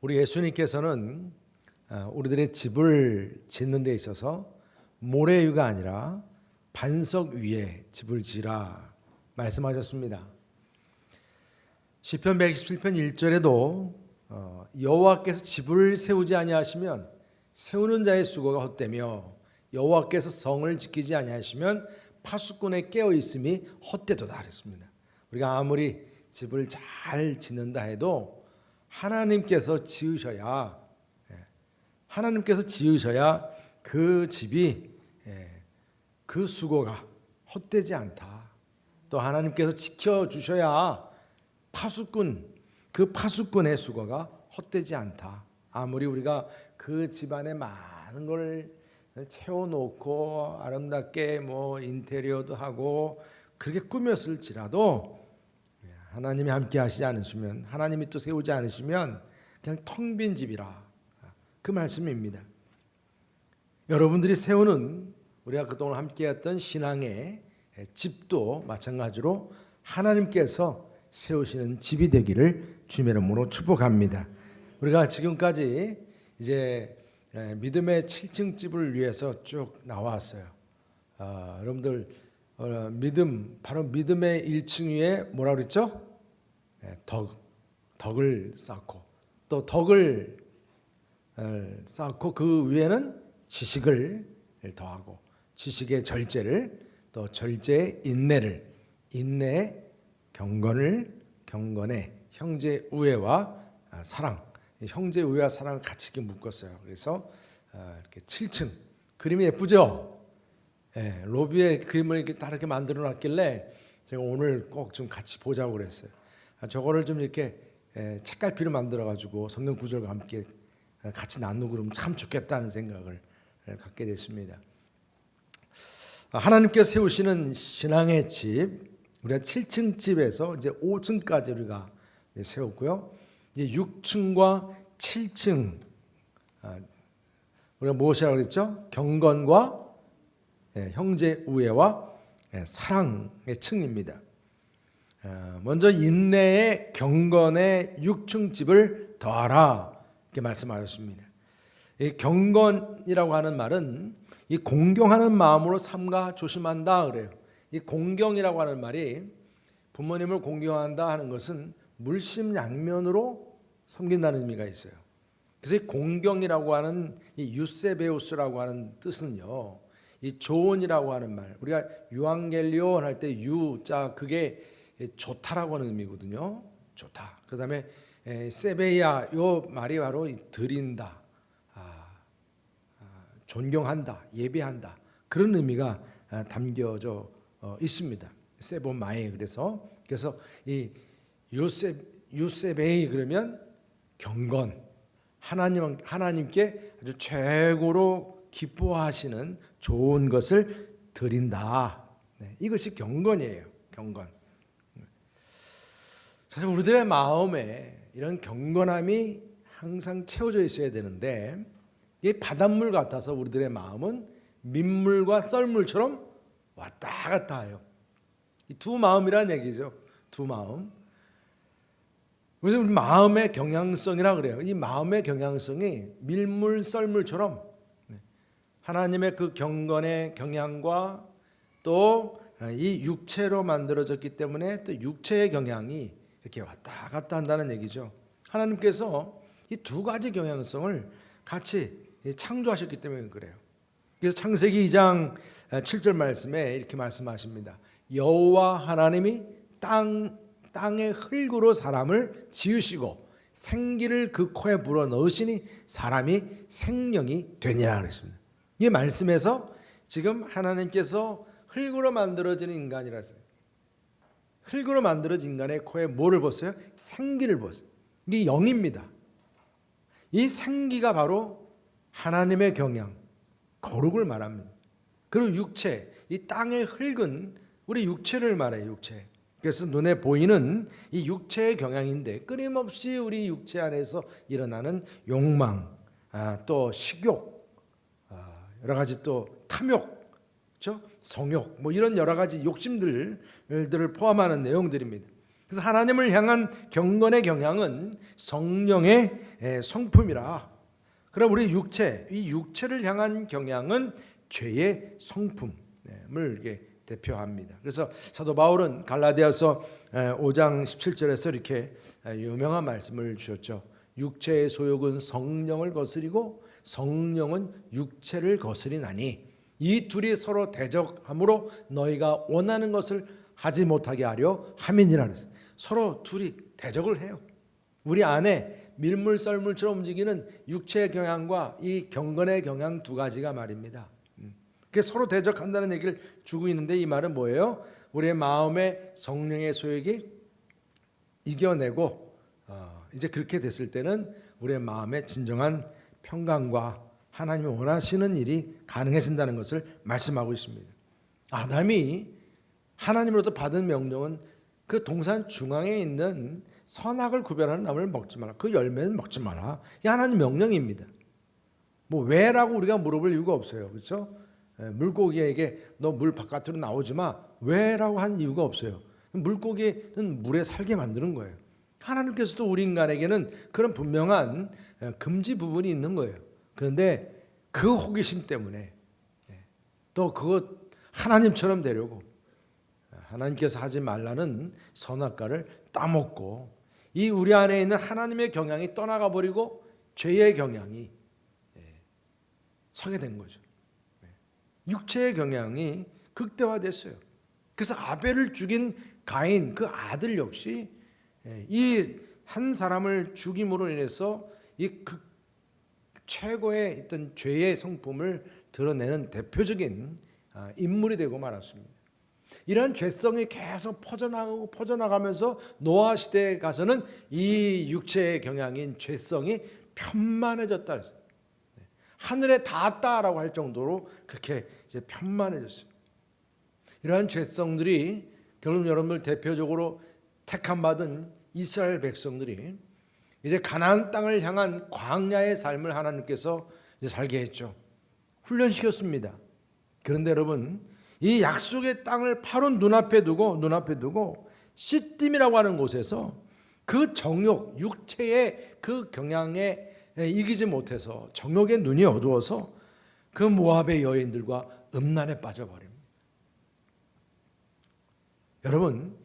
우리 예수님께서는 우리들의 집을 짓는 데 있어서 모래 위가 아니라 반석 위에 집을 지라 말씀하셨습니다. 시편 127편 1절에도 여호와께서 집을 세우지 아니하시면 세우는 자의 수고가 헛되며 여호와께서 성을 지키지 아니하시면 파수꾼의 깨어 있음이 헛되도다 그랬습니다. 우리가 아무리 집을 잘 짓는다 해도 하나님께서 지으셔야 그 집이 그 수고가 헛되지 않다. 또 하나님께서 지켜주셔야 그 파수꾼의 수고가 헛되지 않다. 아무리 우리가 그 집안에 많은 걸 채워놓고 아름답게 인테리어도 하고 그렇게 꾸몄을지라도 하나님이 함께 하시지 않으시면, 하나님이 또 세우지 않으시면 그냥 텅 빈 집이라, 그 말씀입니다. 여러분들이 세우는, 우리가 그동안 함께 했던 신앙의 집도 마찬가지로 하나님께서 세우시는 집이 되기를 주님의 이름으로 축복합니다. 우리가 지금까지 이제 믿음의 7층 집을 위해서 쭉 나왔어요. 여러분들 바로 믿음의 1층 위에 뭐라 그랬죠? 덕을 쌓고, 또 덕을 쌓고 그 위에는 지식을 더하고, 지식의 절제를, 또 절제의 인내에 경건에 형제 우애와 사랑, 형제 우애와 사랑을 같이 이렇게 묶었어요. 그래서 이렇게 7층 그림이 예쁘죠? 로비에 그림을 이렇게 다 이렇게 만들어 놨길래 제가 오늘 꼭 좀 같이 보자고 그랬어요. 저거를 좀 이렇게 책갈피로 만들어 가지고 성경 구절과 함께 같이 나누고 그러면 참 좋겠다는 생각을 갖게 됐습니다. 하나님께서 세우시는 신앙의 집, 우리가 7층 집에서 이제 5층까지 우리가 세웠고요. 이제 6층과 7층, 우리가 무엇이라고 그랬죠? 경건과 형제 우애와 사랑의 층입니다. 먼저 인내의 경건의 6층 집을 더하라 이렇게 말씀하셨습니다. 이 경건이라고 하는 말은 이 공경하는 마음으로 삼가 조심한다 그래요. 이 공경이라고 하는 말이, 부모님을 공경한다 하는 것은 물심양면으로 섬긴다는 의미가 있어요. 그래서 이 공경이라고 하는 이 유세베우스라고 하는 뜻은요, 이 조언이라고 하는 말, 우리가 유앙겔리온 할 때 유자, 그게 좋다라고 하는 의미거든요. 좋다. 그 다음에 세베야, 요 말이 바로 드린다, 존경한다, 예배한다, 그런 의미가 담겨져 있습니다. 세보마에. 그래서 이 유세베이 그러면 경건, 하나님께 아주 최고로 기뻐하시는 좋은 것을 드린다. 이것이 경건이에요. 경건. 사실 우리들의 마음에 이런 경건함이 항상 채워져 있어야 되는데, 이 바닷물 같아서 우리들의 마음은 민물과 썰물처럼 왔다 갔다 해요. 이 두 마음이라는 얘기죠. 두 마음. 그래서 우리 마음의 경향성이라 그래요. 이 마음의 경향성이 밀물 썰물처럼 하나님의 그 경건의 경향과 또 이 육체로 만들어졌기 때문에 또 육체의 경향이 이렇게 왔다 갔다 한다는 얘기죠. 하나님께서 이 두 가지 경향성을 같이 창조하셨기 때문에 그래요. 그래서 창세기 2장 7절 말씀에 이렇게 말씀하십니다. 여호와 하나님이 땅의 흙으로 사람을 지으시고 생기를 그 코에 불어 넣으시니 사람이 생명이 되니라 그랬습니다. 이 말씀에서 지금 하나님께서 흙으로 만들어진 인간이라서, 흙으로 만들어진 인간의 코에 뭐를 벗어요? 생기를 벗어요. 이게 영입니다. 이 생기가 바로 하나님의 경향, 거룩을 말합니다. 그리고 육체, 이 땅의 흙은 우리 육체를 말해요. 육체. 그래서 눈에 보이는 이 육체의 경향인데, 끊임없이 우리 육체 안에서 일어나는 욕망, 또 식욕, 여러 가지 또 탐욕, 그렇죠? 성욕, 이런 여러 가지 욕심들을 포함하는 내용들입니다. 그래서 하나님을 향한 경건의 경향은 성령의 성품이라. 그럼 우리 이 육체를 향한 경향은 죄의 성품을 이렇게 대표합니다. 그래서 사도 바울은 갈라디아서 5장 17절에서 이렇게 유명한 말씀을 주셨죠. 육체의 소욕은 성령을 거스리고 성령은 육체를 거스리나니 이 둘이 서로 대적함으로 너희가 원하는 것을 하지 못하게 하려 함이니라. 그랬어요. 서로 둘이 대적을 해요. 우리 안에 밀물썰물처럼 움직이는 육체의 경향과 이 경건의 경향 두 가지가 말입니다. 그래서 서로 대적한다는 얘기를 주고 있는데 이 말은 뭐예요? 우리의 마음의 성령의 소욕이 이겨내고 이제 그렇게 됐을 때는 우리의 마음의 진정한 평강과 하나님이 원하시는 일이 가능해진다는 것을 말씀하고 있습니다. 아담이 하나님으로부터 받은 명령은 그 동산 중앙에 있는 선악을 구별하는 나무를 먹지 마라. 그 열매는 먹지 마라. 이 하나님 명령입니다. 뭐 왜라고 우리가 물어볼 이유가 없어요. 그렇죠? 물고기에게 너 물 바깥으로 나오지 마. 왜라고 한 이유가 없어요. 물고기는 물에 살게 만드는 거예요. 하나님께서도 우리 인간에게는 그런 분명한 금지 부분이 있는 거예요. 그런데 그 호기심 때문에 또 그것 하나님처럼 되려고 하나님께서 하지 말라는 선악과를 따먹고 이 우리 안에 있는 하나님의 경향이 떠나가 버리고 죄의 경향이 서게 된 거죠. 육체의 경향이 극대화됐어요. 그래서 아벨을 죽인 가인 그 아들 역시 이 한 사람을 죽임으로 인해서 이 최고의 어떤 죄의 성품을 드러내는 대표적인 인물이 되고 말았습니다. 이런 죄성이 계속 퍼져나가면서 노아 시대에 가서는 이 육체의 경향인 죄성이 편만해졌다 그랬어요. 하늘에 닿았다라고 할 정도로 그렇게 이제 편만해졌어요. 이러한 죄성들이 결국 여러분들 대표적으로 택함 받은 이스라엘 백성들이 이제 가나안 땅을 향한 광야의 삶을 하나님께서 이제 살게 했죠. 훈련시켰습니다. 그런데 여러분 이 약속의 땅을 바로 눈앞에 두고 시딤이라고 하는 곳에서 그 정욕, 육체의 그 경향에 이기지 못해서 정욕의 눈이 어두워서 그 모압의 여인들과 음란에 빠져버립니다. 여러분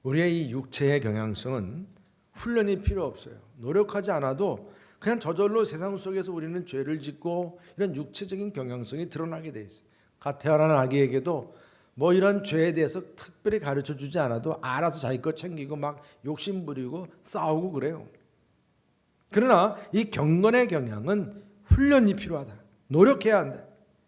우리의 이 육체의 경향성은 훈련이 필요 없어요. 노력하지 않아도 그냥 저절로 세상 속에서 우리는 죄를 짓고 이런 육체적인 경향성이 드러나게 돼 있어요. 갓 태어난 아기에게도 뭐 이런 죄에 대해서 특별히 가르쳐 주지 않아도 알아서 자기 것 챙기고 막 욕심 부리고 싸우고 그래요. 그러나 이 경건의 경향은 훈련이 필요하다. 노력해야 한다.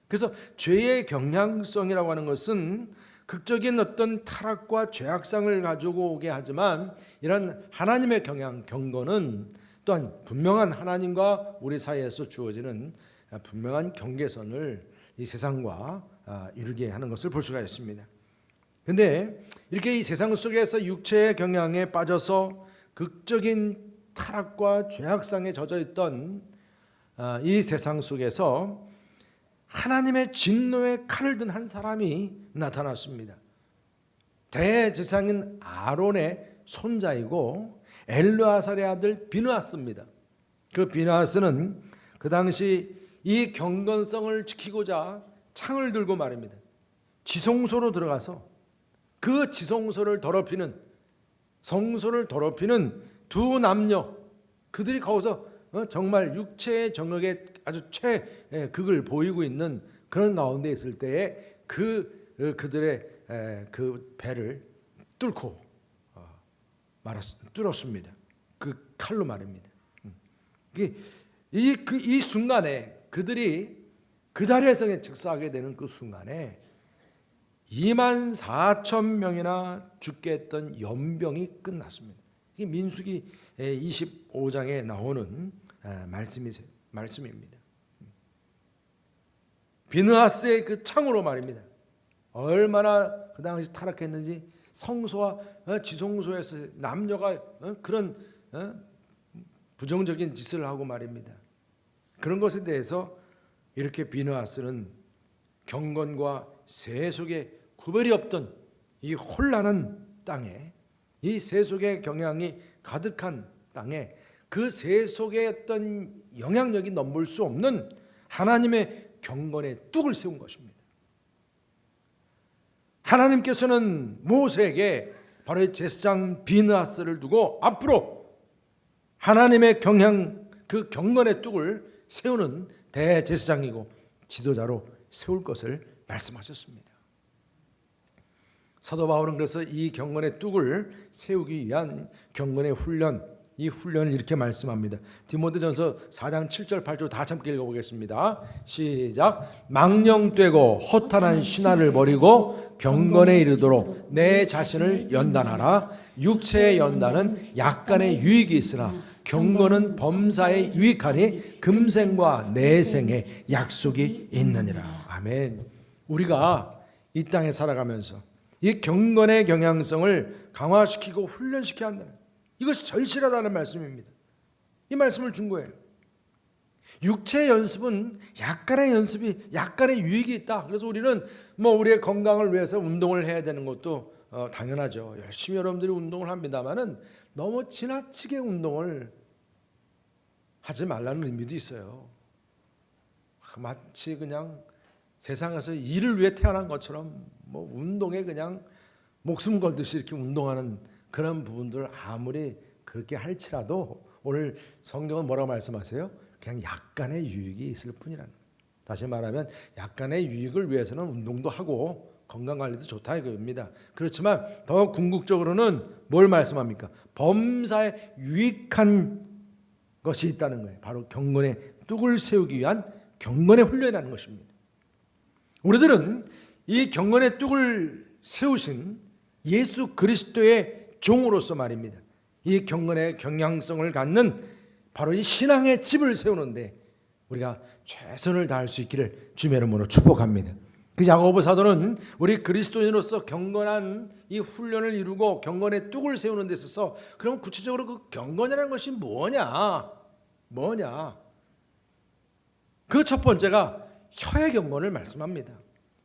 그래서 죄의 경향성이라고 하는 것은 극적인 어떤 타락과 죄악상을 가지고 오게 하지만 이런 하나님의 경건은 또한 분명한 하나님과 우리 사이에서 주어지는 분명한 경계선을 이 세상과 이루게 하는 것을 볼 수가 있습니다. 그런데 이렇게 이 세상 속에서 육체의 경향에 빠져서 극적인 타락과 죄악상에 젖어 있던 이 세상 속에서 하나님의 진노의 칼을 든 한 사람이 나타났습니다. 대제사장인 아론의 손자이고 엘르아살의 아들 비느하스입니다. 그 비느하스는 그 당시 이 경건성을 지키고자 창을 들고 말입니다. 지성소로 들어가서 그 지성소를 더럽히는 성소를 더럽히는 두 남녀 그들이 거기서 정말 육체의 정욕에 아주 최극을 보이고 있는 그런 가운데 있을 때에 그들의 그 배를 뚫고 뚫었습니다. 그 칼로 말입니다. 이 순간에 그들이 그 자리에서 즉사하게 되는 그 순간에 24,000명이나 죽게 했던 연병이 끝났습니다. 이게 민수기 25장에 나오는 말씀입니다. 비느하스의 그 창으로 말입니다. 얼마나 그 당시 타락했는지 성소와 지성소에서 남녀가 그런 부정적인 짓을 하고 말입니다. 그런 것에 대해서 이렇게 비느하스는 경건과 세속의 구별이 없던 이 혼란한 땅에 이 세속의 경향이 가득한 땅에 그 세속의 어떤 영향력이 넘볼 수 없는 하나님의 경건의 뚝을 세운 것입니다. 하나님께서는 모세에게 바로 이 제사장 비느하스를 두고 앞으로 하나님의 경향, 그 경건의 뚝을 세우는 대제사장이고 지도자로 세울 것을 말씀하셨습니다. 사도 바울은 그래서 이 경건의 뚝을 세우기 위한 경건의 훈련, 이 훈련을 이렇게 말씀합니다. 디모데전서 4장 7절 8절 다 함께 읽어보겠습니다. 시작. 망령되고 허탄한 신화를 버리고 경건에 이르도록 내 자신을 연단하라. 육체의 연단은 약간의 유익이 있으나 경건은 범사에 유익하니 금생과 내생에 약속이 있느니라. 아멘. 우리가 이 땅에 살아가면서 이 경건의 경향성을 강화시키고 훈련시켜야 한다는, 이것이 절실하다는 말씀입니다. 이 말씀을 준 거예요. 육체의 연습은 약간의 유익이 있다. 그래서 우리는 우리의 건강을 위해서 운동을 해야 되는 것도 당연하죠. 열심히 여러분들이 운동을 합니다만은 너무 지나치게 운동을 하지 말라는 의미도 있어요. 마치 그냥 세상에서 일을 위해 태어난 것처럼 운동에 그냥 목숨 걸듯이 이렇게 운동하는 그런 부분들 아무리 그렇게 할지라도 오늘 성경은 뭐라고 말씀하세요? 그냥 약간의 유익이 있을 뿐이라는 거예요. 다시 말하면 약간의 유익을 위해서는 운동도 하고 건강관리도 좋다 이겁니다. 그렇지만 더 궁극적으로는 뭘 말씀합니까? 범사에 유익한 것이 있다는 거예요. 바로 경건의 뚝을 세우기 위한 경건의 훈련이라는 것입니다. 우리들은 이 경건의 뚝을 세우신 예수 그리스도의 종으로서 말입니다. 이 경건의 경향성을 갖는 바로 이 신앙의 집을 세우는데 우리가 최선을 다할 수 있기를 주님의 이름으로 축복합니다. 그 야고보 사도는 우리 그리스도인으로서 경건한 이 훈련을 이루고 경건의 뚝을 세우는 데 있어서 그럼 구체적으로 그 경건이라는 것이 뭐냐? 그 첫 번째가 혀의 경건을 말씀합니다.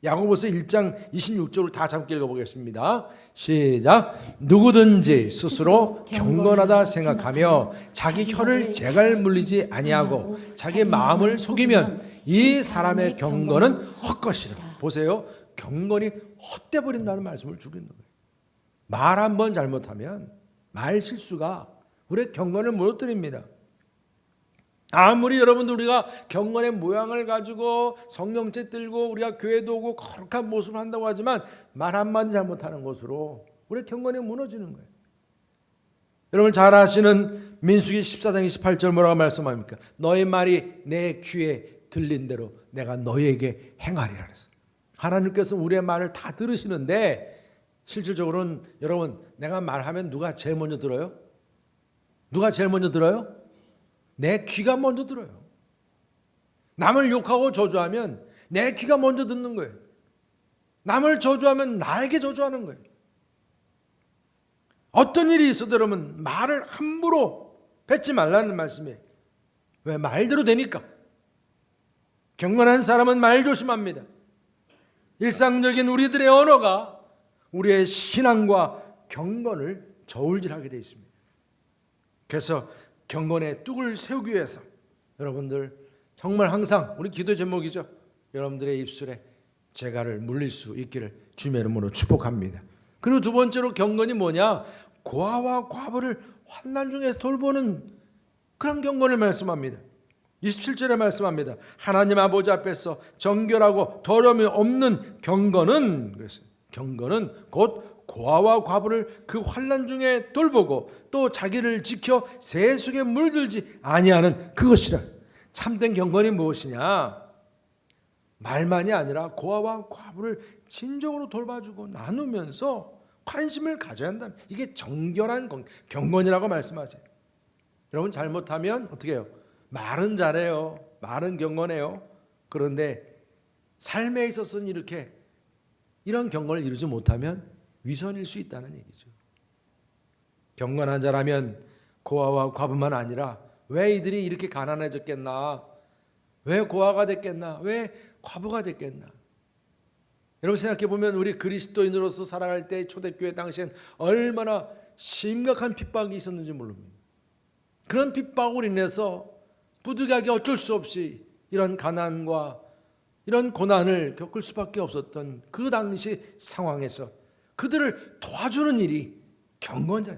야고보서 1장 26절을 다 함께 읽어보겠습니다. 시작. 누구든지 스스로 경건하다 생각하며 자기 혀를 재갈 물리지 아니하고 자기 마음을 속이면 이 사람의 경건은 헛것이라. 보세요. 경건이 헛돼 버린다는 말씀을 주고 있는 거예요. 말 한 번 잘못하면 말 실수가 우리의 경건을 무너뜨립니다. 아무리 여러분들 우리가 경건의 모양을 가지고 성령책 들고 우리가 교회도 오고 거룩한 모습을 한다고 하지만 말 한마디 잘못하는 것으로 우리의 경건이 무너지는 거예요. 여러분 잘 아시는 민수기 14장 28절 뭐라고 말씀합니까? 너의 말이 내 귀에 들린 대로 내가 너희에게 행하리라 그랬어요. 하나님께서 우리의 말을 다 들으시는데 실질적으로는 여러분 내가 말하면 누가 제일 먼저 들어요? 누가 제일 먼저 들어요? 내 귀가 먼저 들어요. 남을 욕하고 저주하면 내 귀가 먼저 듣는 거예요. 남을 저주하면 나에게 저주하는 거예요. 어떤 일이 있어도 여러분 말을 함부로 뱉지 말라는 말씀이에요. 왜? 말대로 되니까. 경건한 사람은 말 조심합니다. 일상적인 우리들의 언어가 우리의 신앙과 경건을 저울질하게 되어 있습니다. 그래서 경건의 뚝을 세우기 위해서 여러분들 정말 항상 우리 기도 제목이죠. 여러분들의 입술에 재갈을 물릴 수 있기를 주님의 이름으로 축복합니다. 그리고 두 번째로 경건이 뭐냐? 고아와 과부를 환난 중에서 돌보는 그런 경건을 말씀합니다. 27절에 말씀합니다. 하나님 아버지 앞에서 정결하고 더러움이 없는 경건은, 그래서 경건은 곧 고아와 과부를 그 환난 중에 돌보고 또 자기를 지켜 세속에 물들지 아니하는 그것이라. 참된 경건이 무엇이냐? 말만이 아니라 고아와 과부를 진정으로 돌봐주고 나누면서 관심을 가져야 한다. 이게 정결한 경건이라고 말씀하세요. 여러분 잘못하면 어떻게 해요? 말은 잘해요. 말은 경건해요. 그런데 삶에 있어서는 이런 경건을 이루지 못하면 위선일 수 있다는 얘기죠. 경건한 자라면 고아와 과부만 아니라 왜 이들이 이렇게 가난해졌겠나? 왜 고아가 됐겠나? 왜 과부가 됐겠나? 여러분 생각해 보면 우리 그리스도인으로서 살아갈 때 초대교회 당시엔 얼마나 심각한 핍박이 있었는지 모릅니다. 그런 핍박으로 인해서 부득이하게 어쩔 수 없이 이런 가난과 이런 고난을 겪을 수밖에 없었던 그 당시 상황에서 그들을 도와주는 일이 경건이라.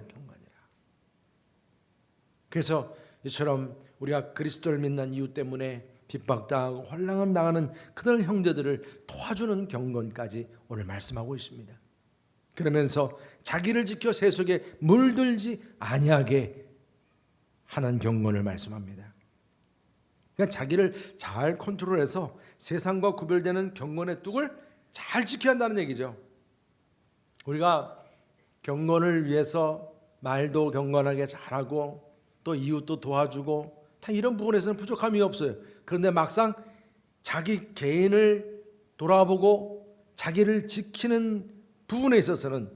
그래서 이처럼 우리가 그리스도를 믿는 이유 때문에 핍박당하고 환난을 당하는 그들 형제들을 도와주는 경건까지 오늘 말씀하고 있습니다. 그러면서 자기를 지켜 세속에 물들지 아니하게 하는 경건을 말씀합니다. 그러니까 자기를 잘 컨트롤해서 세상과 구별되는 경건의 뚝을 잘 지켜야 한다는 얘기죠. 우리가 경건을 위해서 말도 경건하게 잘하고 또 이웃도 도와주고 다 이런 부분에서는 부족함이 없어요. 그런데 막상 자기 개인을 돌아보고 자기를 지키는 부분에 있어서는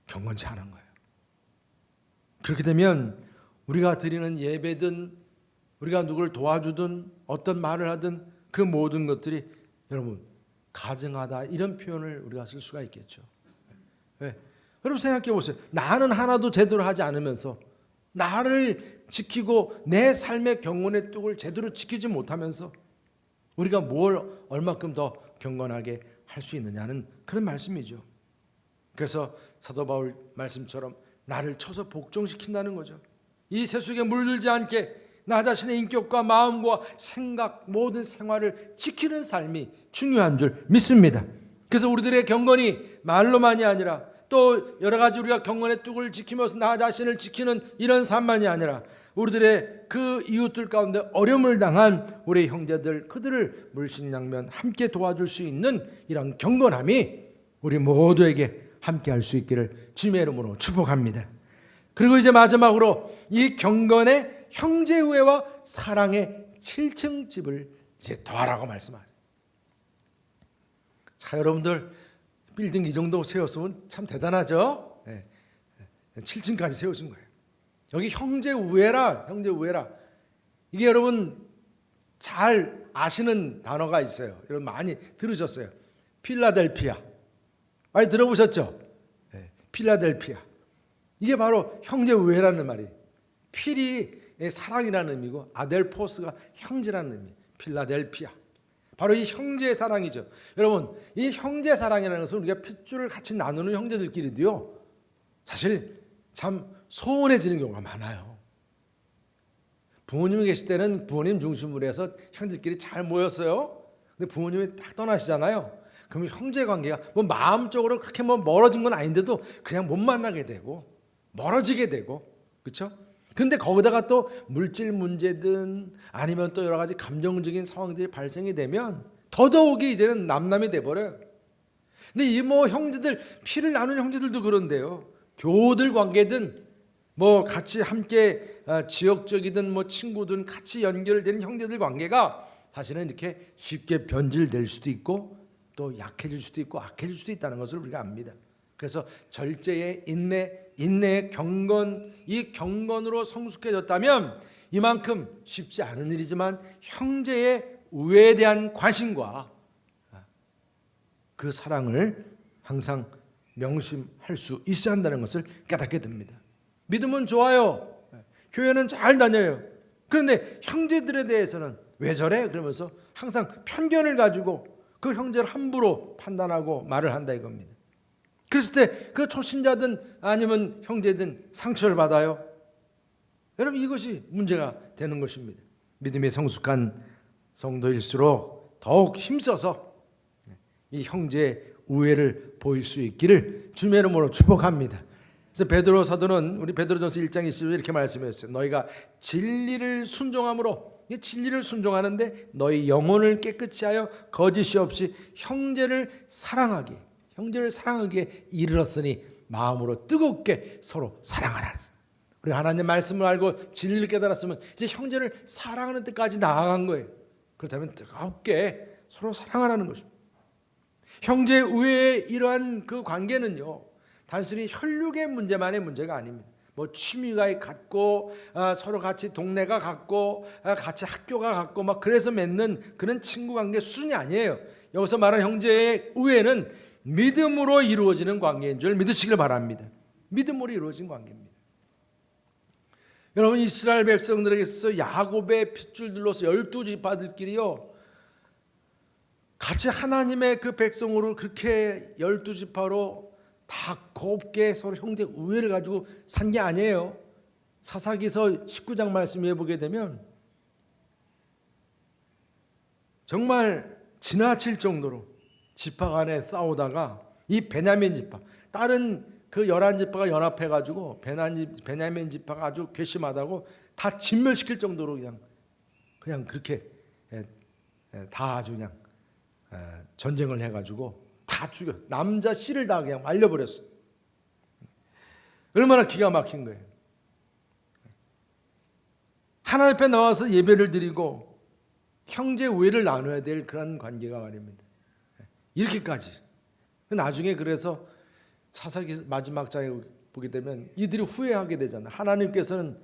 경건치 않은 거예요. 그렇게 되면 우리가 드리는 예배든 우리가 누구를 도와주든 어떤 말을 하든 그 모든 것들이 여러분 가증하다 이런 표현을 우리가 쓸 수가 있겠죠. 네. 여러분 생각해 보세요. 나는 하나도 제대로 하지 않으면서 나를 지키고 내 삶의 경건의 뚝을 제대로 지키지 못하면서 우리가 뭘 얼마큼 더 경건하게 할 수 있느냐는 그런 말씀이죠. 그래서 사도 바울 말씀처럼 나를 쳐서 복종시킨다는 거죠. 이 세속에 물들지 않게 나 자신의 인격과 마음과 생각 모든 생활을 지키는 삶이 중요한 줄 믿습니다. 그래서 우리들의 경건이 말로만이 아니라 또 여러 가지 우리가 경건의 뚝을 지키면서 나 자신을 지키는 이런 삶만이 아니라 우리들의 그 이웃들 가운데 어려움을 당한 우리 형제들 그들을 물신양면 함께 도와줄 수 있는 이런 경건함이 우리 모두에게 함께 할 수 있기를 주님의 이름으로 축복합니다. 그리고 이제 마지막으로 이 경건의 형제우애와 사랑의 7층 집을 이제 더하라고 말씀하세요. 자, 여러분들 빌딩 이 정도 세웠으면 참 대단하죠. 네. 7층까지 세우신 거예요. 여기 형제우애라. 이게 여러분 잘 아시는 단어가 있어요. 여러분 많이 들으셨어요. 필라델피아. 많이 들어보셨죠? 네. 필라델피아. 이게 바로 형제우애라는 말이에요. 필이 사랑이라는 의미고 아델포스가 형제라는 의미. 필라델피아. 바로 이 형제의 사랑이죠. 여러분, 이 형제 사랑이라는 것은 우리가 핏줄을 같이 나누는 형제들끼리도요, 사실 참 소원해지는 경우가 많아요. 부모님이 계실 때는 부모님 중심으로 해서 형제들끼리 잘 모였어요. 근데 부모님이 딱 떠나시잖아요. 그럼 형제 관계가 뭐 마음적으로 그렇게 뭐 멀어진 건 아닌데도 그냥 못 만나게 되고 멀어지게 되고, 그렇죠? 근데 거기다가 또 물질 문제든 아니면 또 여러 가지 감정적인 상황들이 발생이 되면 더더욱이 이제는 남남이 돼버려요. 근데 이 뭐 형제들, 피를 나누는 형제들도 그런데요. 교우들 관계든 뭐 같이 함께 지역적이든 뭐 친구든 같이 연결되는 형제들 관계가 사실은 이렇게 쉽게 변질될 수도 있고 또 약해질 수도 있고 악해질 수도 있다는 것을 우리가 압니다. 그래서 절제의 인내의 경건, 이 경건으로 성숙해졌다면 이만큼 쉽지 않은 일이지만 형제의 우애에 대한 관심과 그 사랑을 항상 명심할 수 있어야 한다는 것을 깨닫게 됩니다. 믿음은 좋아요. 교회는 잘 다녀요. 그런데 형제들에 대해서는 왜 저래? 그러면서 항상 편견을 가지고 그 형제를 함부로 판단하고 말을 한다 이겁니다. 그랬을 때 그 초신자든 아니면 형제든 상처를 받아요. 여러분 이것이 문제가 되는 것입니다. 믿음이 성숙한 성도일수록 더욱 힘써서 이 형제의 우애를 보일 수 있기를 주님의 이름으로 축복합니다. 그래서 베드로 사도는 우리 베드로전서 1장 20절에 이렇게 말씀했어요. 너희가 진리를 순종함으로, 진리를 순종하는데 너희 영혼을 깨끗이 하여 거짓이 없이 형제를 사랑하기에 이르렀으니 마음으로 뜨겁게 서로 사랑하라. 우리 하나님 말씀을 알고 진리를 깨달았으면 이제 형제를 사랑하는 데까지 나아간 거예요. 그렇다면 뜨겁게 서로 사랑하라는 것입니다. 형제 우애의 이러한 그 관계는요, 단순히 혈육의 문제만의 문제가 아닙니다. 뭐 취미가 같고 서로 같이 동네가 같고 같이 학교가 같고 막 그래서 맺는 그런 친구 관계 수준이 아니에요. 여기서 말하는 형제의 우애는 믿음으로 이루어지는 관계인 줄 믿으시길 바랍니다. 믿음으로 이루어진 관계입니다. 여러분, 이스라엘 백성들에게 있어서 야곱의 핏줄들로서 12지파들끼리요 같이 하나님의 그 백성으로 그렇게 12지파로 다 곱게 서로 형제 우애를 가지고 산 게 아니에요. 사사기서 19장 말씀에 보게 되면 정말 지나칠 정도로 지파 간에 싸우다가 이 베냐민 지파, 다른 그 11지파가 연합해가지고 베냐민 지파가 아주 괘씸하다고 다 진멸시킬 정도로 그냥 그렇게 다 아주 그냥 전쟁을 해가지고 다 죽여, 남자 씨를 다 그냥 말려버렸어요. 얼마나 기가 막힌 거예요. 하나님 앞에 나와서 예배를 드리고 형제 우애를 나눠야 될 그런 관계가 말입니다. 이렇게까지. 나중에 그래서 사사기 마지막 장에 보게 되면 이들이 후회하게 되잖아요. 하나님께서는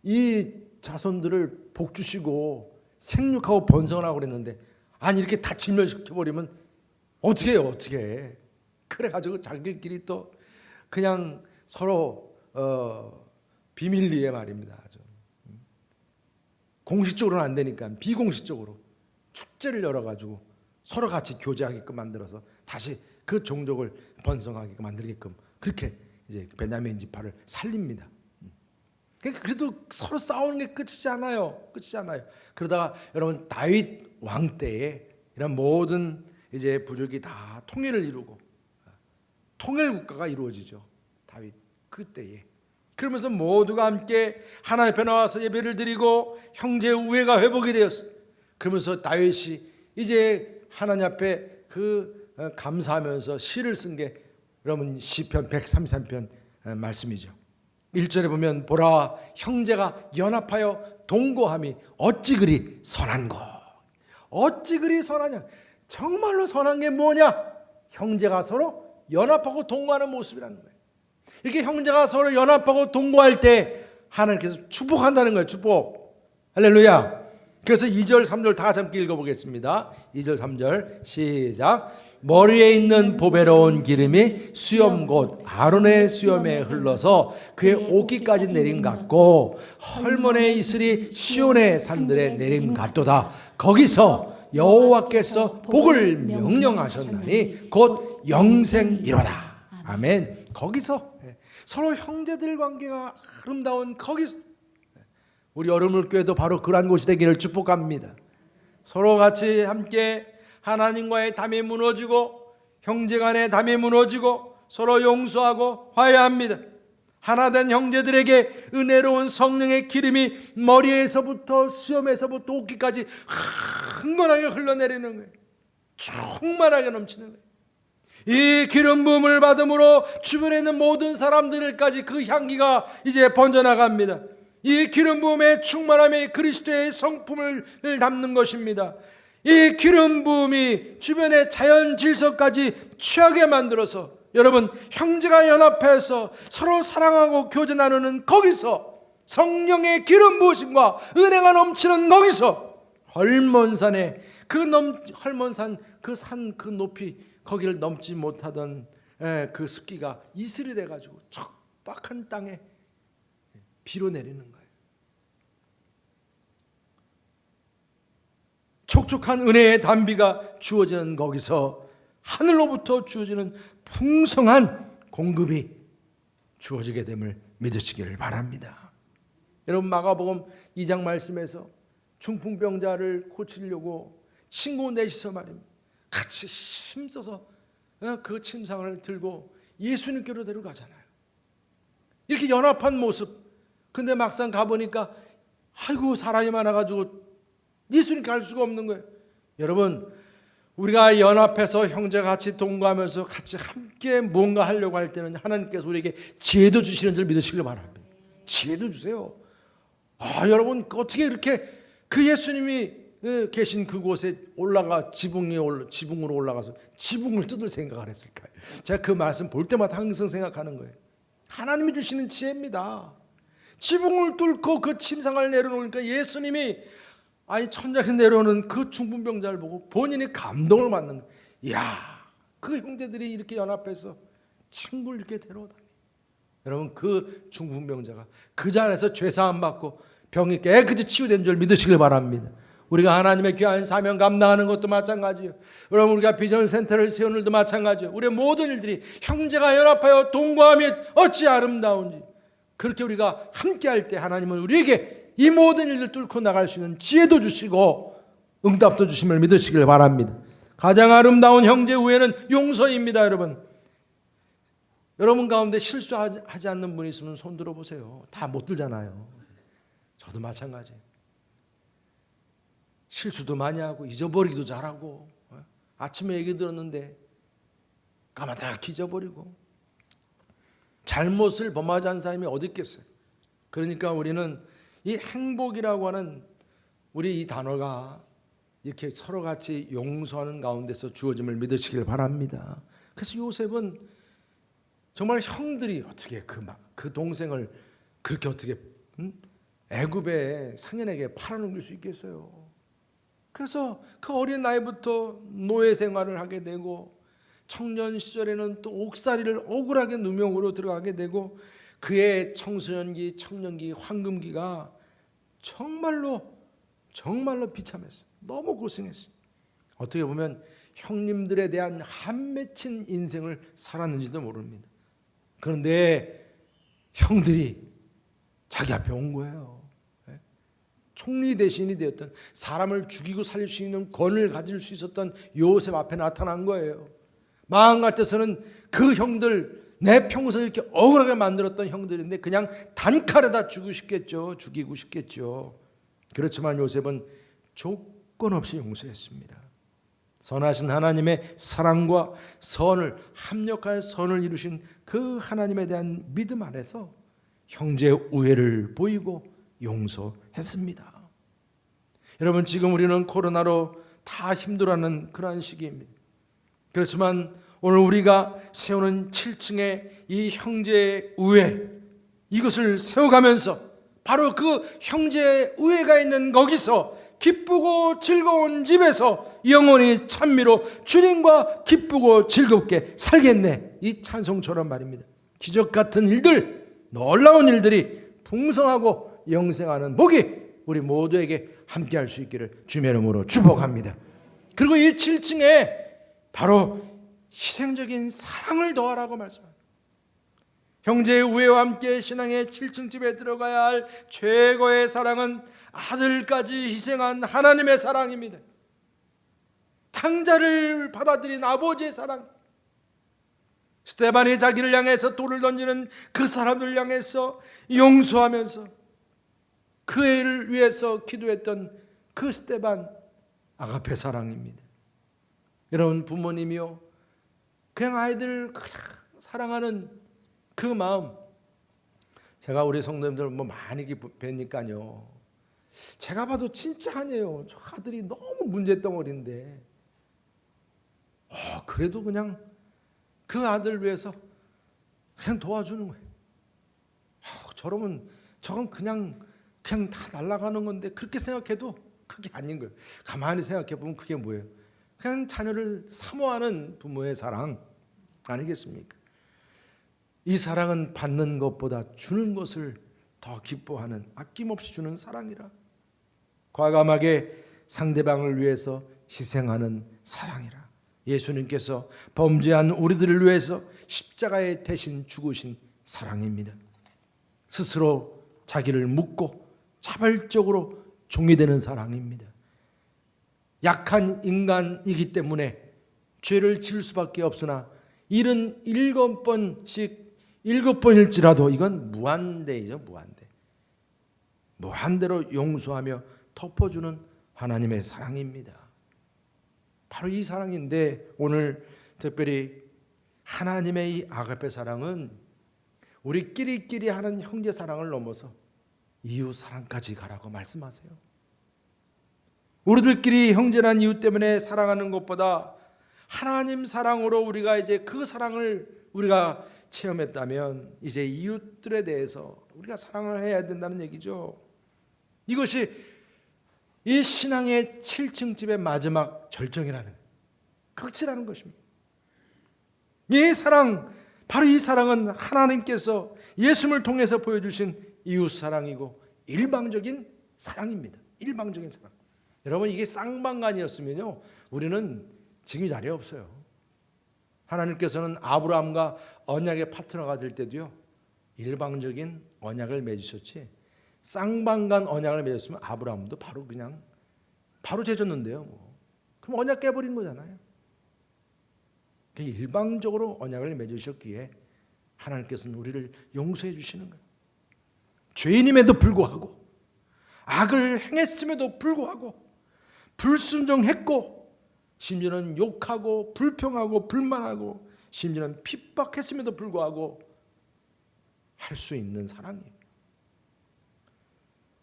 이 자손들을 복 주시고 생육하고 번성을 하고 그랬는데 아니 이렇게 다 진멸시켜버리면 어떻게 해요? 어떻게 해? 그래가지고 자기들끼리 또 그냥 서로 비밀리에 말입니다. 아주. 공식적으로는 안 되니까 비공식적으로 축제를 열어가지고 서로 같이 교제하게끔 만들어서 다시 그 종족을 번성하게끔 만들게끔 그렇게 이제 베냐민 지파를 살립니다. 그래도 서로 싸우는 게 끝이지 않아요. 그러다가 여러분 다윗 왕 때에 이런 모든 이제 부족이 다 통일을 이루고 통일 국가가 이루어지죠. 다윗 그때에. 그러면서 모두가 함께 하나님 앞에 나와서 예배를 드리고 형제 우애가 회복이 되었어요. 그러면서 다윗이 이제 하나님 앞에 감사하면서 시를 쓴 게 여러분 시편 133편 말씀이죠. 1절에 보면 보라 형제가 연합하여 동거함이 어찌 그리 선한고. 어찌 그리 선하냐. 정말로 선한 게 뭐냐? 형제가 서로 연합하고 동거하는 모습이라는 거예요. 이렇게 형제가 서로 연합하고 동거할 때 하나님께서 축복한다는 거예요. 축복. 할렐루야. 그래서 2절 3절 다 같이 함께 읽어보겠습니다. 2절 3절 시작. 머리에 있는 보배로운 기름이 수염 곧 아론의 수염에 흘러서 그의 옷깃까지 내림 같고 헐몬의 이슬이 시온의 산들에 내림 같도다. 거기서 여호와께서 복을 명령하셨나니 곧 영생이로다. 아멘. 거기서 서로 형제들 관계가 아름다운 거기서 우리 여러분교회도 바로 그러한 곳이 되기를 축복합니다. 서로 같이 함께 하나님과의 담이 무너지고 형제간의 담이 무너지고 서로 용서하고 화해합니다. 하나된 형제들에게 은혜로운 성령의 기름이 머리에서부터 수염에서부터 옷깃까지 흥건하게 흘러내리는 거예요. 충만하게 넘치는 거예요. 이 기름 부음을 받음으로 주변에 있는 모든 사람들까지 그 향기가 이제 번져나갑니다. 이 기름 부음의 충만함이 그리스도의 성품을 담는 것입니다. 이 기름 부음이 주변의 자연 질서까지 취하게 만들어서 여러분 형제가 연합해서 서로 사랑하고 교제 나누는 거기서 성령의 기름 부으심과 은혜가 넘치는 거기서 헐몬산에 헐몬산 그 산 그 높이 거기를 넘지 못하던 그 습기가 이슬이 돼가지고 척박한 땅에 비로 내리는 거예요. 촉촉한 은혜의 단비가 주어지는 거기서 하늘로부터 주어지는 풍성한 공급이 주어지게 됨을 믿으시기를 바랍니다. 여러분 마가복음 2장 말씀에서 중풍병자를 고치려고 친구 넷이서 말입니다. 같이 힘써서 그 침상을 들고 예수님께로 데려가잖아요. 이렇게 연합한 모습. 근데 막상 가보니까 아이고 사람이 많아가지고 예수님께 갈 수가 없는 거예요. 여러분 우리가 연합해서 형제같이 동거하면서 같이 함께 뭔가 하려고 할 때는 하나님께서 우리에게 지혜도 주시는 줄 믿으시길 바랍니다. 지혜도 주세요. 여러분 어떻게 이렇게 그 예수님이 계신 그곳에 지붕으로 올라가서 지붕을 뜯을 생각을 했을까요? 제가 그 말씀 볼 때마다 항상 생각하는 거예요. 하나님이 주시는 지혜입니다. 지붕을 뚫고 그 침상을 내려놓으니까 예수님이 천장에 내려오는 그 중풍병자를 보고 본인이 감동을 받는 거예요. 이야, 그 형제들이 이렇게 연합해서 친구를 이렇게 데려오다니. 여러분, 그 중풍병자가 그 자리에서 죄사함 받고 병이 깨끗이 치유된 줄 믿으시길 바랍니다. 우리가 하나님의 귀한 사명 감당하는 것도 마찬가지예요. 여러분, 우리가 비전센터를 세우는 일도 마찬가지예요. 우리의 모든 일들이 형제가 연합하여 동거함이 어찌 아름다운지, 그렇게 우리가 함께할 때 하나님은 우리에게 이 모든 일들 뚫고 나갈 수 있는 지혜도 주시고 응답도 주심을 믿으시길 바랍니다. 가장 아름다운 형제 우애는 용서입니다. 여러분 가운데 실수하지 않는 분이 있으면 손 들어보세요. 다 못 들잖아요. 저도 마찬가지예요. 실수도 많이 하고 잊어버리기도 잘하고, 아침에 얘기 들었는데 까마득히 잊어버리고, 잘못을 범하지 않은 사람이 어디 있겠어요. 그러니까 우리는 이 행복이라고 하는 우리 이 단어가 이렇게 서로 같이 용서하는 가운데서 주어짐을 믿으시길 바랍니다. 그래서 요셉은 정말 형들이 어떻게 그 동생을 그렇게 어떻게 애굽의 상인에게 팔아넘길 수 있겠어요. 그래서 그 어린 나이부터 노예 생활을 하게 되고, 청년 시절에는 또 옥살이를 억울하게 누명으로 들어가게 되고, 그의 청소년기, 청년기, 황금기가 정말로 비참했어요. 너무 고생했어요. 어떻게 보면 형님들에 대한 한 맺힌 인생을 살았는지도 모릅니다. 그런데 형들이 자기 앞에 온 거예요. 총리 대신이 되었던, 사람을 죽이고 살릴 수 있는 권을 가질 수 있었던 요셉 앞에 나타난 거예요. 마음 같아서는 그 형들, 내 평생 이렇게 억울하게 만들었던 형들인데 그냥 단칼에다 죽이고 싶겠죠. 그렇지만 요셉은 조건 없이 용서했습니다. 선하신 하나님의 사랑과 선을, 합력하여 선을 이루신 그 하나님에 대한 믿음 안에서 형제 우애를 보이고 용서했습니다. 여러분, 지금 우리는 코로나로 다 힘들어하는 그러한 시기입니다. 그렇지만 오늘 우리가 세우는 7층의 이 형제의 우애, 이것을 세워가면서 바로 그 형제의 우애가 있는 거기서 기쁘고 즐거운 집에서 영원히 찬미로 주님과 기쁘고 즐겁게 살겠네, 이 찬송처럼 말입니다. 기적 같은 일들, 놀라운 일들이 풍성하고 영생하는 복이 우리 모두에게 함께할 수 있기를 주님의 이름으로 축복합니다. 그리고 이 7층에 바로 희생적인 사랑을 더하라고 말씀합니다. 형제의 우애와 함께 신앙의 7층 집에 들어가야 할 최고의 사랑은 아들까지 희생한 하나님의 사랑입니다. 탕자를 받아들인 아버지의 사랑, 스데반이 자기를 향해서 돌을 던지는 그 사람들 향해서 용서하면서 그 애를 위해서 기도했던 그 스데반, 아가페 사랑입니다. 여러분, 부모님이요, 그냥 아이들을 사랑하는 그 마음, 제가 우리 성도님들 뭐 많이 뵈니까요, 제가 봐도 진짜 아니에요. 저 아들이 너무 문제덩어리인데 그래도 그냥 그 아들 위해서 그냥 도와주는 거예요. 저건 그냥 다 날아가는 건데, 그렇게 생각해도 그게 아닌 거예요. 가만히 생각해 보면 그게 뭐예요? 그냥 자녀를 사모하는 부모의 사랑 아니겠습니까? 이 사랑은 받는 것보다 주는 것을 더 기뻐하는, 아낌없이 주는 사랑이라, 과감하게 상대방을 위해서 희생하는 사랑이라, 예수님께서 범죄한 우리들을 위해서 십자가에 대신 죽으신 사랑입니다. 스스로 자기를 묻고 자발적으로 종이 되는 사랑입니다. 약한 인간이기 때문에 죄를 지을 수밖에 없으나 77번씩 7번일지라도 이건 무한대이죠. 무한대로 용서하며 덮어주는 하나님의 사랑입니다. 바로 이 사랑인데, 오늘 특별히 하나님의 이 아가페 사랑은 우리끼리 하는 형제 사랑을 넘어서 이웃 사랑까지 가라고 말씀하세요. 우리들끼리 형제란 이유 때문에 사랑하는 것보다 하나님 사랑으로 우리가 이제 그 사랑을 우리가 체험했다면 이제 이웃들에 대해서 우리가 사랑을 해야 된다는 얘기죠. 이것이 이 신앙의 7층 집의 마지막 절정이라는, 극치라는 것입니다. 이 사랑, 바로 이 사랑은 하나님께서 예수님을 통해서 보여주신 이웃사랑이고 일방적인 사랑입니다. 일방적인 사랑. 여러분, 이게 쌍방간이었으면요, 우리는 지금 이 자리에 없어요. 하나님께서는 아브라함과 언약의 파트너가 될 때도요, 일방적인 언약을 맺으셨지, 쌍방간 언약을 맺었으면 아브라함도 바로 죄졌는데요. 그럼 언약 깨버린 거잖아요. 일방적으로 언약을 맺으셨기에 하나님께서는 우리를 용서해 주시는 거예요. 죄인임에도 불구하고, 악을 행했음에도 불구하고, 불순종했고, 심지어는 욕하고 불평하고 불만하고, 심지어는 핍박했음에도 불구하고 할 수 있는 사랑이에요.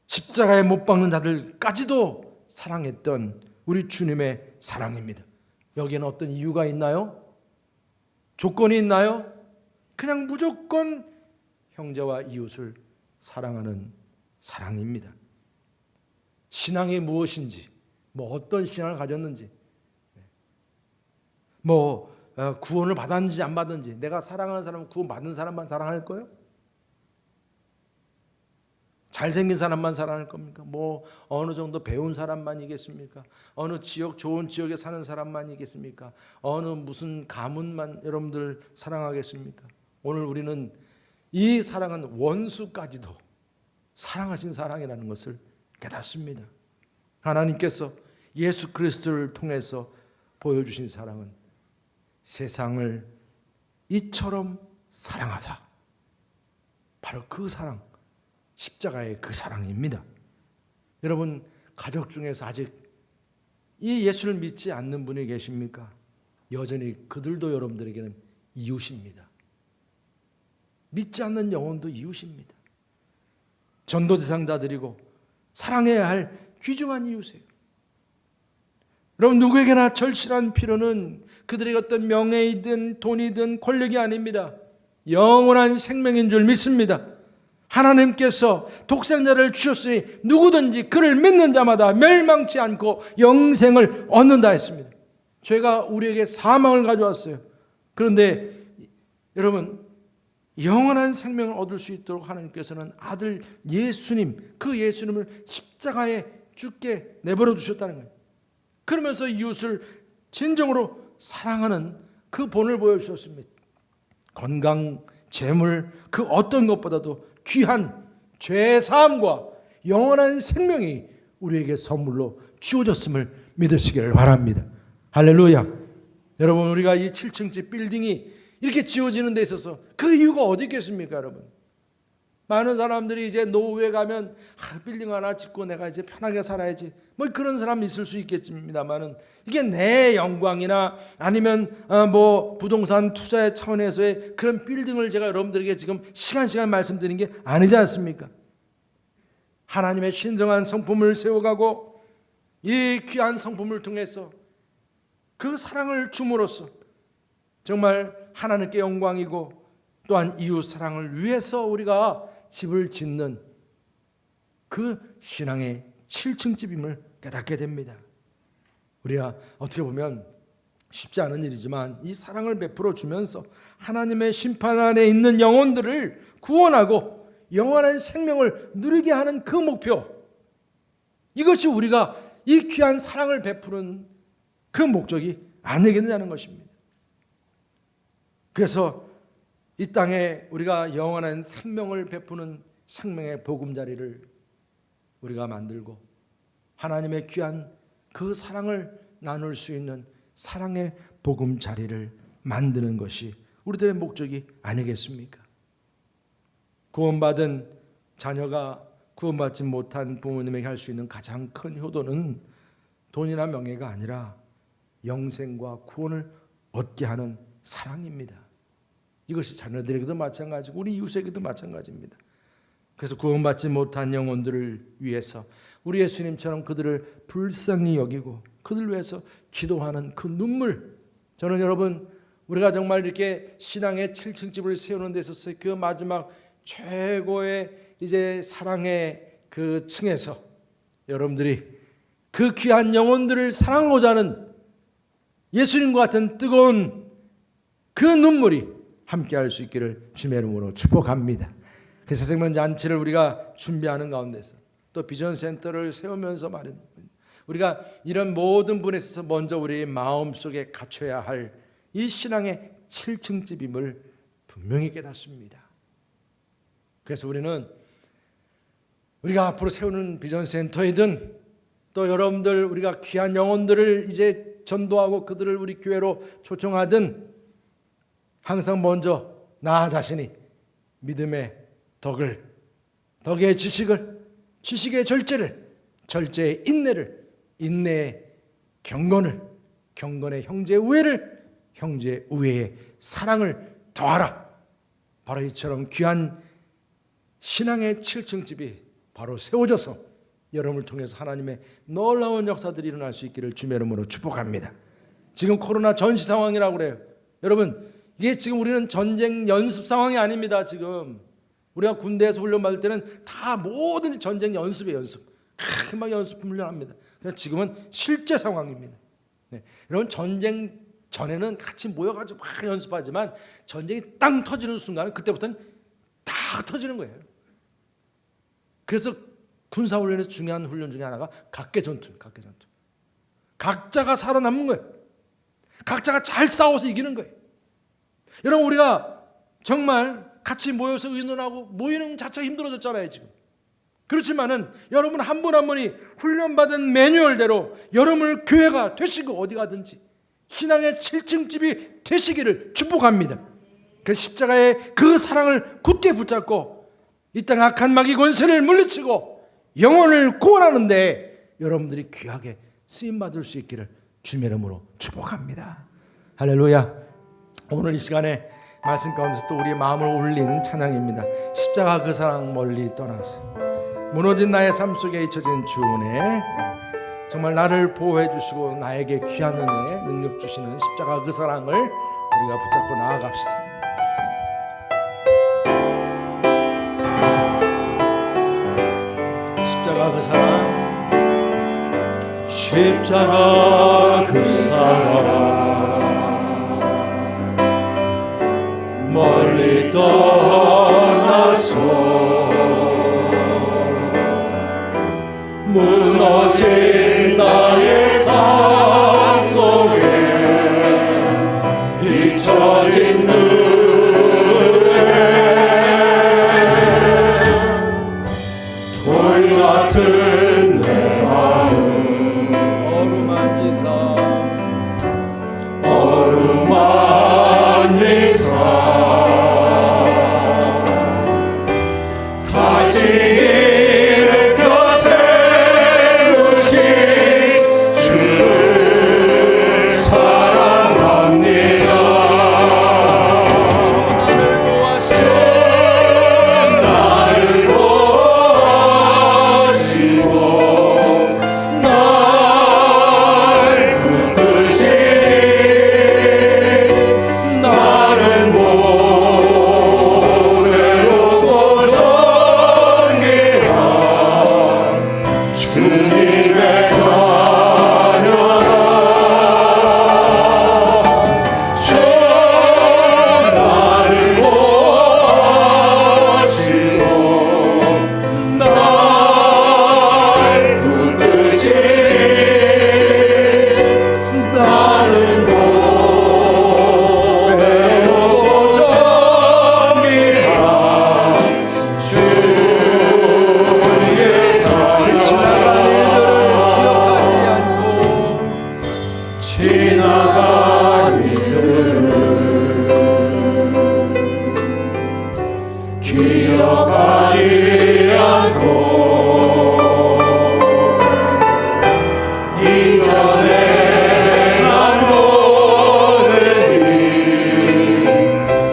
십자가에 못 박는 자들까지도 사랑했던 우리 주님의 사랑입니다. 여기에는 어떤 이유가 있나요? 조건이 있나요? 그냥 무조건 형제와 이웃을 사랑하는 사랑입니다. 신앙이 무엇인지, 어떤 신앙을 가졌는지, 구원을 받았는지 안 받았는지, 내가 사랑하는 사람은 구원 받은 사람만 사랑할 거예요? 잘생긴 사람만 사랑할 겁니까? 어느 정도 배운 사람만이겠습니까? 어느 좋은 지역에 사는 사람만이겠습니까? 어느 무슨 가문만 여러분들 사랑하겠습니까? 오늘 우리는 이 사랑은 원수까지도 사랑하신 사랑이라는 것을 깨닫습니다. 하나님께서 예수 그리스도를 통해서 보여주신 사랑은 세상을 이처럼 사랑하사, 바로 그 사랑, 십자가의 그 사랑입니다. 여러분, 가족 중에서 아직 이 예수를 믿지 않는 분이 계십니까? 여전히 그들도 여러분들에게는 이웃입니다. 믿지 않는 영혼도 이웃입니다. 전도 대상자들이고 사랑해야 할 귀중한 이웃이에요. 여러분, 누구에게나 절실한 필요는 그들에게 어떤 명예이든 돈이든 권력이 아닙니다. 영원한 생명인 줄 믿습니다. 하나님께서 독생자를 주셨으니 누구든지 그를 믿는 자마다 멸망치 않고 영생을 얻는다 했습니다. 죄가 우리에게 사망을 가져왔어요. 그런데 여러분, 영원한 생명을 얻을 수 있도록 하나님께서는 아들 예수님, 그 예수님을 십자가에 죽게 내버려 두셨다는 거예요. 그러면서 이웃을 진정으로 사랑하는 그 본을 보여주셨습니다. 건강, 재물, 그 어떤 것보다도 귀한 죄사함과 영원한 생명이 우리에게 선물로 주어졌음을 믿으시기를 바랍니다. 할렐루야. 여러분, 우리가 이 7층집 빌딩이 이렇게 지어지는 데 있어서 그 이유가 어디 있겠습니까, 여러분? 많은 사람들이 이제 노후에 가면 빌딩 하나 짓고 내가 이제 편하게 살아야지, 그런 사람이 있을 수 있겠습니다만은, 이게 내 영광이나 아니면 부동산 투자의 차원에서의 그런 빌딩을 제가 여러분들에게 지금 시간 말씀드린 게 아니지 않습니까? 하나님의 신성한 성품을 세워가고 이 귀한 성품을 통해서 그 사랑을 줌으로써 정말 하나님께 영광이고, 또한 이웃 사랑을 위해서 우리가 집을 짓는 그 신앙의 7층 집임을 깨닫게 됩니다. 우리가 어떻게 보면 쉽지 않은 일이지만 이 사랑을 베풀어 주면서 하나님의 심판 안에 있는 영혼들을 구원하고 영원한 생명을 누리게 하는 그 목표, 이것이 우리가 이 귀한 사랑을 베푸는 그 목적이 아니겠느냐는 것입니다. 그래서 이 땅에 우리가 영원한 생명을 베푸는 생명의 보금자리를 우리가 만들고 하나님의 귀한 그 사랑을 나눌 수 있는 사랑의 보금자리를 만드는 것이 우리들의 목적이 아니겠습니까? 구원받은 자녀가 구원받지 못한 부모님에게 할 수 있는 가장 큰 효도는 돈이나 명예가 아니라 영생과 구원을 얻게 하는 사랑입니다. 이것이 자녀들에게도 마찬가지고 우리 이웃에게도 마찬가지입니다. 그래서 구원받지 못한 영혼들을 위해서 우리 예수님처럼 그들을 불쌍히 여기고 그들을 위해서 기도하는 그 눈물, 저는 여러분, 우리가 정말 이렇게 신앙의 7층 집을 세우는 데 있어서 그 마지막 최고의 이제 사랑의 그 층에서 여러분들이 그 귀한 영혼들을 사랑하고자 하는 예수님과 같은 뜨거운 그 눈물이 함께할 수 있기를 주의 이름으로 축복합니다. 그 새생명 잔치를 우리가 준비하는 가운데서 또 비전 센터를 세우면서 말입니다. 우리가 이런 모든 분에 있어서 먼저 우리의 마음속에 갖춰야 할 이 신앙의 7층 집임을 분명히 깨닫습니다. 그래서 우리는 우리가 앞으로 세우는 비전 센터이든 또 여러분들 우리가 귀한 영혼들을 이제 전도하고 그들을 우리 교회로 초청하든 항상 먼저 나 자신이 믿음의 덕의 지식을, 지식의 절제를, 절제의 인내를, 인내의 경건을, 경건의 형제 우애를, 형제 우애의 사랑을 더하라. 바로 이처럼 귀한 신앙의 7층 집이 바로 세워져서 여러분을 통해서 하나님의 놀라운 역사들이 일어날 수 있기를 주의 이름으로 축복합니다. 지금 코로나 전시 상황이라고 그래요. 여러분, 이게 지금 우리는 전쟁 연습 상황이 아닙니다. 지금 우리가 군대에서 훈련 받을 때는 다 뭐든지 전쟁 연습에 연습, 막 연습 훈련합니다. 그래서 지금은 실제 상황입니다. 네. 여러분, 전쟁 전에는 같이 모여가지고 막 연습하지만 전쟁이 땅 터지는 순간은 그때부터는 다 터지는 거예요. 그래서 군사훈련에서 중요한 훈련 중에 하나가 각계전투. 각자가 살아남는 거예요. 각자가 잘 싸워서 이기는 거예요. 여러분, 우리가 정말 같이 모여서 의논하고 모이는 자체가 힘들어졌잖아요 지금. 그렇지만은 여러분 한 분 한 분이 훈련받은 매뉴얼대로 여러분을 교회가 되시고 어디 가든지 신앙의 7층 집이 되시기를 축복합니다. 그 십자가의 그 사랑을 굳게 붙잡고 이 땅 악한 마귀 권세를 물리치고 영혼을 구원하는데 여러분들이 귀하게 쓰임받을 수 있기를 주의 이름으로 축복합니다. 할렐루야. 오늘 이 시간에 말씀 가운데서 또 우리의 마음을 울린 찬양입니다. 십자가 그 사랑 멀리 떠나서 무너진 나의 삶 속에 잊혀진 주 은혜, 정말 나를 보호해 주시고 나에게 귀한 은혜 능력 주시는 십자가 그 사랑을 우리가 붙잡고 나아갑시다. 십자가 그 사랑, 십자가 그 사랑 멀리 떠나서 무너진 나의 삶 속에 잊혀진 주의 돌 같은 내 마음 어루만지사 다시 일으켜 세우신 주를 사랑합니다. 나를 보시고 날 붙드시니 나는 노래로 전기한 주님의 자녀라. 주 나를 보시고 날 붙드시니 나는 노래로 전기한 주의 지나간 일들을 기억하지 않고 이전에 난 모든 일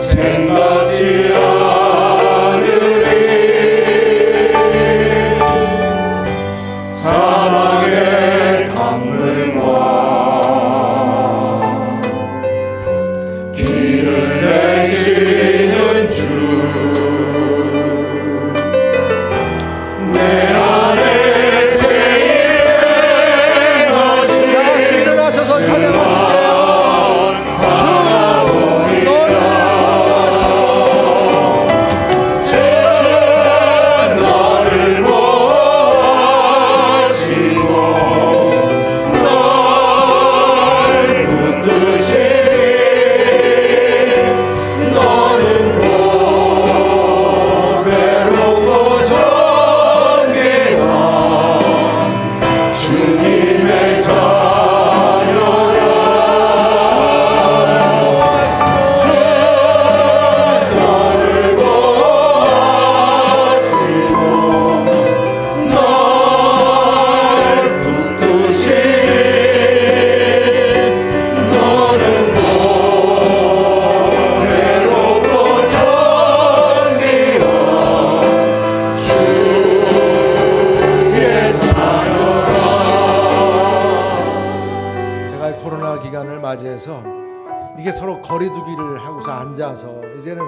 생각지 않으리. 사랑의 강물과 길을 내시는 주 이게 서로 거리두기를 하고서 앉아서 이제는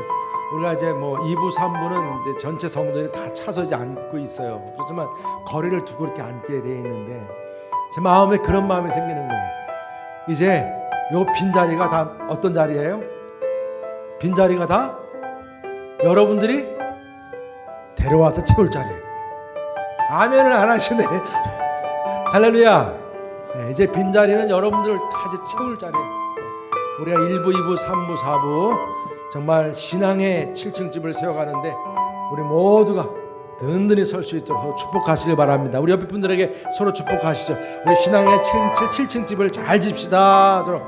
우리가 이제 뭐 2부 3부는 이제 전체 성도들이 다 차서 이제 앉고 있어요. 그렇지만 거리를 두고 이렇게 앉게 돼 있는데 제 마음에 그런 마음이 생기는 거예요. 이제 요 빈자리가 다 어떤 자리예요? 빈자리가 다 여러분들이 데려와서 채울 자리예요. 아멘을 안 하시네. 할렐루야. 네, 이제 빈자리는 여러분들을 다 이제 채울 자리예요. 우리가 1부, 2부, 3부, 4부 정말 신앙의 7층 집을 세워가는데 우리 모두가 든든히 설 수 있도록 서로 축복하시길 바랍니다. 우리 옆에 분들에게 서로 축복하시죠. 우리 신앙의 7층 집을 잘 집시다. 서로